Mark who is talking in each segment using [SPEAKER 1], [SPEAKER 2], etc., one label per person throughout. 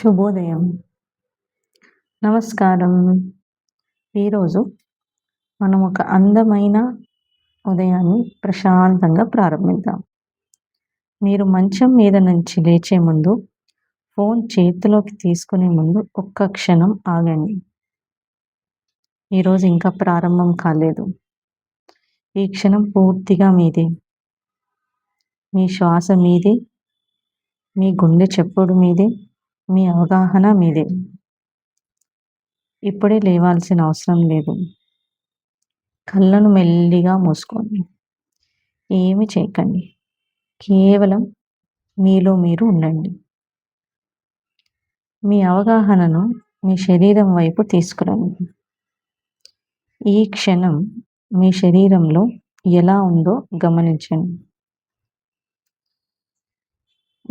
[SPEAKER 1] శుభోదయం. నమస్కారం. ఈరోజు మనం ఒక అందమైన ఉదయాన్ని ప్రశాంతంగా ప్రారంభిద్దాం. మీరు మంచం మీద నుంచి లేచే ముందు, ఫోన్ చేతిలోకి తీసుకునే ముందు ఒక్క క్షణం ఆగండి. ఈరోజు ఇంకా ప్రారంభం కాలేదు. ఈ క్షణం పూర్తిగా మీదే. మీ శ్వాస మీదే, మీ గుండె చప్పుడు మీదే, మీ అవగాహన మీదే. ఇప్పుడే లేవాల్సిన అవసరం లేదు. కళ్ళను మెల్లిగా మూసుకోండి. ఏమి చేయకండి. కేవలం మీలో మీరు ఉండండి. మీ అవగాహనను మీ శరీరం వైపు తీసుకురండి. ఈ క్షణం మీ శరీరంలో ఎలా ఉందో గమనించండి.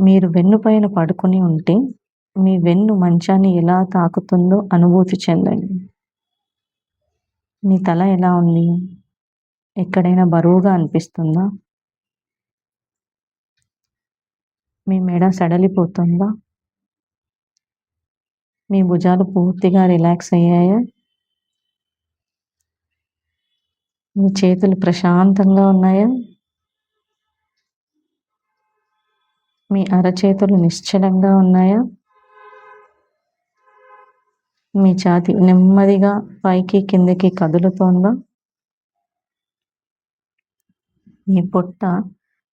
[SPEAKER 1] మీరు వెన్నుపైన పడుకొని ఉంటే మీ వెన్ను మంచాన్ని ఎలా తాకుతుందో అనుభూతి చెందండి. మీ తల ఎలా ఉంది? ఎక్కడైనా బరువుగా అనిపిస్తుందా? మీ మెడ సడలిపోతుందా? మీ భుజాలు పూర్తిగా రిలాక్స్ అయ్యాయా? మీ చేతులు ప్రశాంతంగా ఉన్నాయా? మీ అరచేతులు నిశ్చలంగా ఉన్నాయా? మీ ఛాతీ నెమ్మదిగా పైకి కిందకి కదులుతోందా? మీ పొట్ట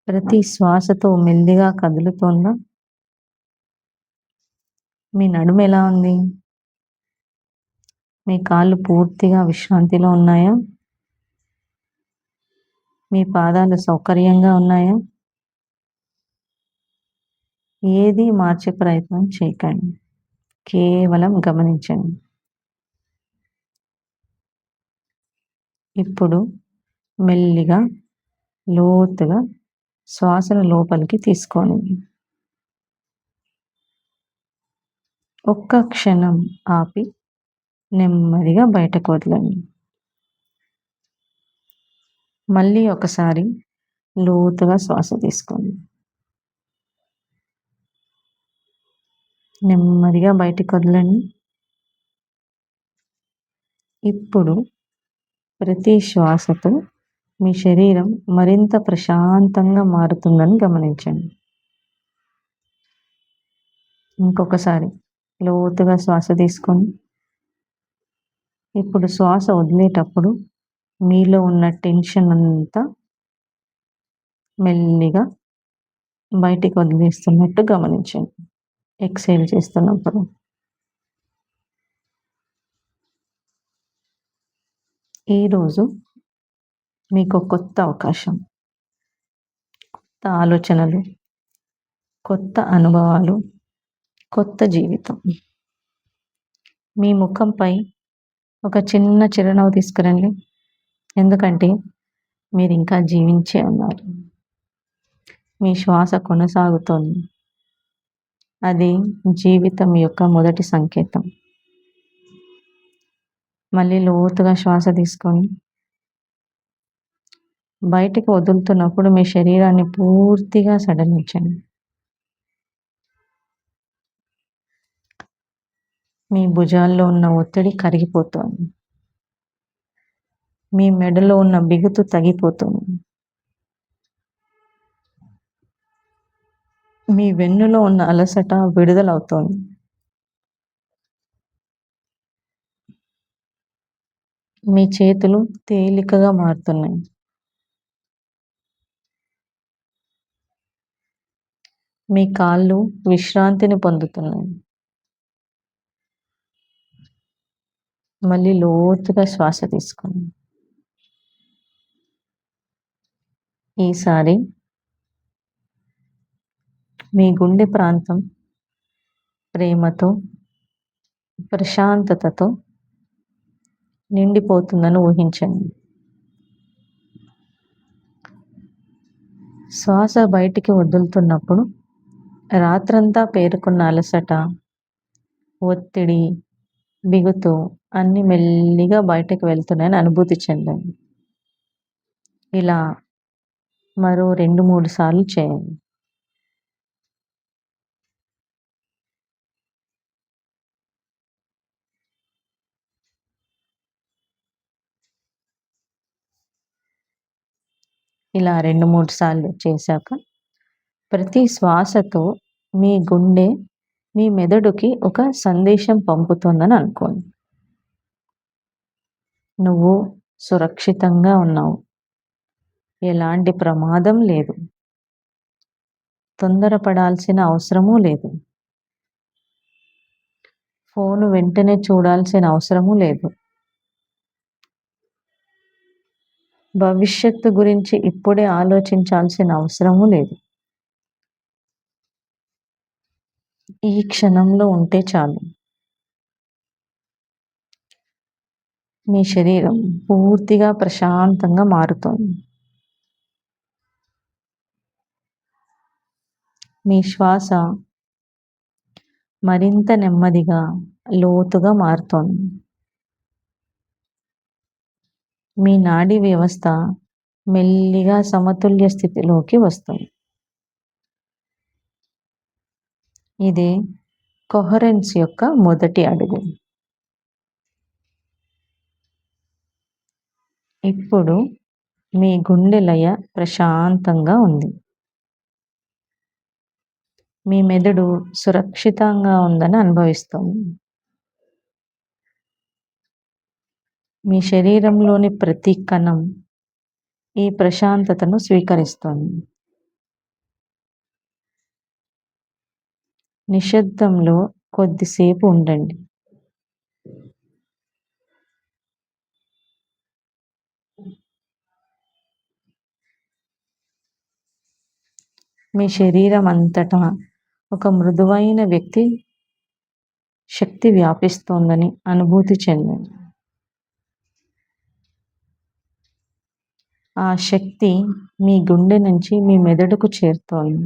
[SPEAKER 1] ప్రతి శ్వాసతో మెల్లిగా కదులుతోందా? మీ నడుము ఎలా ఉంది? మీ కాళ్ళు పూర్తిగా విశ్రాంతిలో ఉన్నాయా? మీ పాదాలు సౌకర్యంగా ఉన్నాయా? ఏది మార్చే ప్రయత్నం చేయకండి. కేవలం గమనించండి. ఇప్పుడు మెల్లిగా లోతుగా శ్వాసను లోపలికి తీసుకోండి. ఒక్క క్షణం ఆపి నెమ్మదిగా బయటకు వదలండి. మళ్ళీ ఒకసారి లోతుగా శ్వాస తీసుకోండి. నెమ్మదిగా బయటకు వదలండి. ఇప్పుడు ప్రతి శ్వాసతో మీ శరీరం మరింత ప్రశాంతంగా మారుతుందని గమనించండి. ఇంకొకసారి లోతుగా శ్వాస తీసుకోండి. ఇప్పుడు శ్వాస వదిలేటప్పుడు మీలో ఉన్న టెన్షన్ అంతా మెల్లిగా బయటికి వదిలేస్తున్నట్టు గమనించండి. ఎక్సేల్ చేస్తున్నప్పుడు ఈరోజు మీకు కొత్త అవకాశం, కొత్త ఆలోచనలు, కొత్త అనుభవాలు, కొత్త జీవితం. మీ ముఖంపై ఒక చిన్న చిరునవ్వు తీసుకురండి. ఎందుకంటే మీరు ఇంకా జీవించే ఉన్నారు. మీ శ్వాస కొనసాగుతోంది. అది జీవితం యొక్క మొదటి సంకేతం. మళ్ళీ లోతుగా శ్వాస తీసుకోండి. బయటికి వదులుతున్నప్పుడు మీ శరీరాన్ని పూర్తిగా సడలించండి. మీ భుజాల్లో ఉన్న ఒత్తిడి కరిగిపోతుంది. మీ మెడలో ఉన్న బిగుతు తగ్గిపోతుంది. మీ వెన్నులో ఉన్న అలసట విడుదలవుతోంది. మీ చేతులు తేలికగా మారుతున్నాయి. మీ కాళ్ళు విశ్రాంతిని పొందుతున్నాయి. మళ్ళీ లోతుగా శ్వాస తీసుకోండి. ఈసారి మీ గుండె ప్రాంతం ప్రేమతో, ప్రశాంతతతో నిండిపోతుందని ఊహించండి. శ్వాస బయటికి వదులుతున్నప్పుడు రాత్రంతా పేరుకున్న అలసట, ఒత్తిడి, బిగుతు అన్నీ మెల్లిగా బయటకు వెళ్తున్నాయని అనుభూతి చెందండి. ఇలా మరో 2-3 సార్లు చేయండి. ఇలా 2-3 సార్లు చేశాక ప్రతి శ్వాసతో మీ గుండె మీ మెదడుకి ఒక సందేశం పంపుతోందని అనుకోండి. నువ్వు సురక్షితంగా ఉన్నావు. ఎలాంటి ప్రమాదం లేదు. తొందరపడాల్సిన అవసరమూ లేదు. ఫోను వెంటనే చూడాల్సిన అవసరమూ లేదు. భవిష్యత్తు గురించి ఇప్పుడే ఆలోచించాల్సిన అవసరమూ లేదు. ఈ క్షణంలో ఉంటే చాలు. మీ శరీరం పూర్తిగా ప్రశాంతంగా మారుతోంది. మీ శ్వాస మరింత నెమ్మదిగా, లోతుగా మారుతోంది. మీ నాడీ వ్యవస్థ మెల్లిగా సమతుల్య స్థితిలోకి వస్తుంది. ఇది కొహరెన్స్ యొక్క మొదటి అడుగు. ఇప్పుడు మీ గుండె లయ ప్రశాంతంగా ఉంది. మీ మెదడు సురక్షితంగా ఉందని అనుభవిస్తోంది. మీ శరీరంలోని ప్రతి కణం ఈ ప్రశాంతతను స్వీకరిస్తోంది. నిశ్శబ్దంలో కొద్దిసేపు ఉండండి. మీ శరీరం అంతటా ఒక మృదువైన శక్తి వ్యాపిస్తోందని అనుభూతి చెందండి. ఆ శక్తి మీ గుండె నుంచి మీ మెదడుకు చేరుతోంది.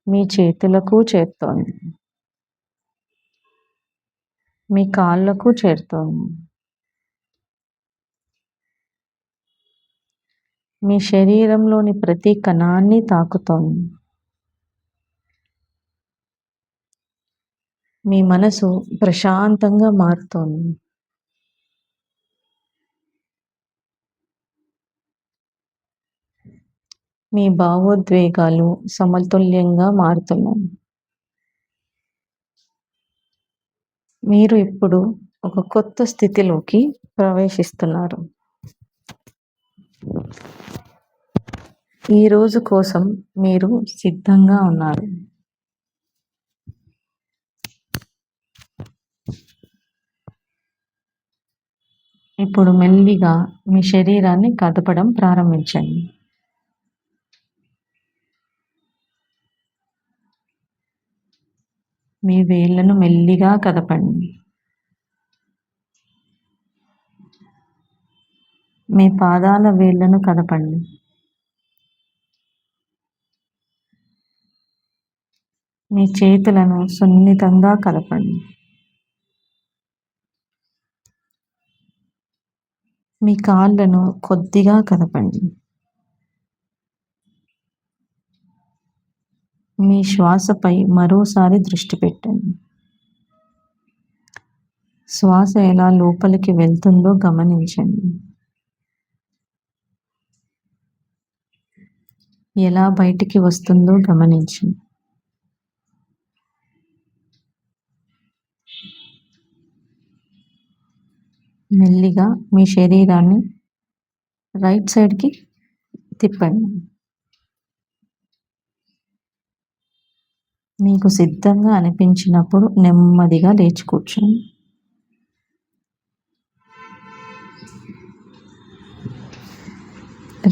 [SPEAKER 1] మీ చేతులకు చేరుతోంది. మీ కాళ్ళకు చేరుతోంది. మీ శరీరంలోని ప్రతి కణాన్ని తాకుతోంది. మీ మనసు ప్రశాంతంగా మారుతోంది. మీ భావోద్వేగాలు సమతుల్యంగా మారుతున్నాయి. మీరు ఇప్పుడు ఒక కొత్త స్థితిలోకి ప్రవేశిస్తున్నారు. ఈ రోజు కోసం మీరు సిద్ధంగా ఉన్నారు. ఇప్పుడు మెల్లిగా మీ శరీరాన్ని కదపడం ప్రారంభించండి. మీ వేళ్ళను మెల్లిగా కదపండి. మీ పాదాల వేళ్ళను కదపండి. మీ చేతులను సున్నితంగా కదపండి. మీ కాళ్ళను కొద్దిగా కదపండి. మీ శ్వాసపై మరోసారి దృష్టి పెట్టండి. శ్వాస ఎలా లోపలికి వెళ్తుందో గమనించండి. ఎలా బయటికి వస్తుందో గమనించండి. మెల్లిగా మీ శరీరాన్ని రైట్ సైడ్కి తిప్పండి. మీకు సిద్ధంగా అనిపించినప్పుడు నెమ్మదిగా లేచి కూర్చోండి.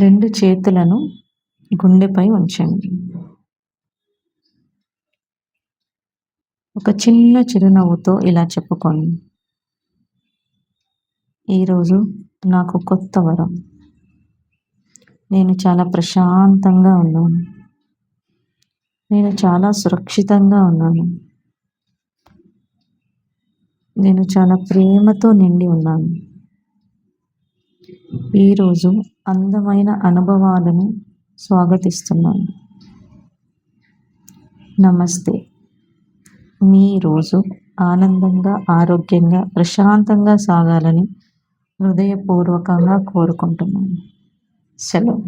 [SPEAKER 1] రెండు చేతులను గుండెపై ఉంచండి. ఒక చిన్న చిరునవ్వుతో ఇలా చెప్పుకోండి. ఈరోజు నాకు కొత్త వరం. నేను చాలా ప్రశాంతంగా ఉన్నాను. నేను చాలా సురక్షితంగా ఉన్నాను. నేను చాలా ప్రేమతో నిండి ఉన్నాను. ఈరోజు అందమైన అనుభవాలను స్వాగతిస్తున్నాను. నమస్తే. మీ రోజు ఆనందంగా, ఆరోగ్యంగా, ప్రశాంతంగా సాగాలని హృదయపూర్వకంగా కోరుకుంటున్నాను. సెలవు.